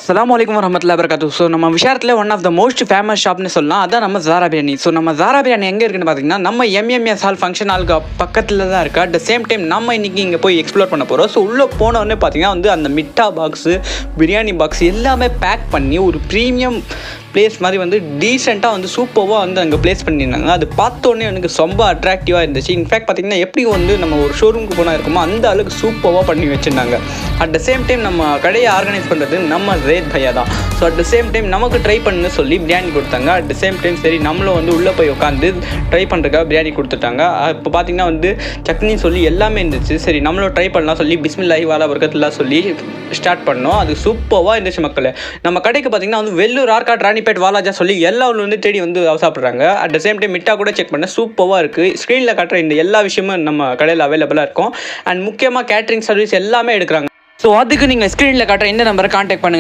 அஸ்ஸலாமு வரஹ்மத்துல்லாஹி வபரகாத்துஹு. ஸோ நம்ம விஷயத்தில் one of the most famous ஷாப்னு சொல்லலாம். அதான் நம்ம ஜாரா பிரியாணி. ஸோ நம்ம ஜாரா பிரியாணி எங்கே இருக்குன்னு பார்த்தீங்கன்னா நம்ம எம்எம்எஸ் ஹால் ஃபங்க்ஷன் ஹாலுக்கு பக்கத்தில் தான் இருக்குது. அட் த சேம் டைம் நம்ம இன்றைக்கி இங்கே போய் எக்ஸ்ப்ளோர் பண்ண போகிறோம். ஸோ உள்ளே போனோடனே பார்த்தீங்கன்னா வந்து அந்த மிட்டா பாக்ஸு, பிரியாணி பாக்ஸ் எல்லாமே பேக் பண்ணி ஒரு ப்ரீமியம் பிளேஸ் மாதிரி வந்து டீசெண்டாக வந்து சூப்பராக வந்து அங்கே பிளேஸ் பண்ணியிருந்தாங்க. அது பார்த்தோன்னே எனக்கு ரொம்ப அட்ராக்டிவாக இருந்துச்சு. இன்ஃபேக்ட் பார்த்தீங்கன்னா எப்படி வந்து நம்ம ஒரு ஷோரூமுக்கு போனால் இருக்குமோ அந்த அளவுக்கு சூப்பராக பண்ணி வச்சுருந்தாங்க. அட் த சேம் டைம் நம்ம கடையை ஆர்கனைஸ் பண்ணுறது நம்ம ஜெயத் பையா தான். So at the same time நமக்கு ட்ரை பண்ணு சொல்லி பிரியாணி கொடுத்தாங்க. அட் த சேம் டைம் சரி நம்மளும் வந்து உள்ளே போய் உட்காந்து ட்ரை பண்ணுறதுக்காக பிரியாணி கொடுத்துட்டாங்க. இப்போ பார்த்தீங்கன்னா வந்து சட்னி சொல்லி எல்லாமே இருந்துச்சு. சரி நம்மளும் ட்ரை பண்ணலாம் சொல்லி பிஸ்மில்லாஹி வாலா பரக்கத்துல்லாஹ் சொல்லி ஸ்டார்ட் பண்ணோம். அது சூப்பராக இருந்துச்சு மக்களே. நம்ம கடைக்கு பார்த்தீங்கன்னா வந்து வெள்ளூர், ஆர்காட், ராணிப்பேட், வாலாஜா சொல்லி எல்லா ஊர்ல வந்து தேடி வந்து சாப்பிட்றாங்க. அட் த சேம் டைம் மிட்டா கூட செக் பண்ண சூப்பராக இருக்குது. ஸ்க்ரீனில் காட்டுற இந்த எல்லா விஷயமும் நம்ம கடையில் அவைலபிளாக இருக்கும். அண்ட் முக்கியமாக கேட்ரிங் சர்வீஸ் எல்லாமே எடுக்கிறாங்க. ஸோ அதுக்கு நீங்கள் ஸ்க்ரீனில் காட்டுற இந்த நம்பரை கான்டாக்ட் பண்ணுங்கள்.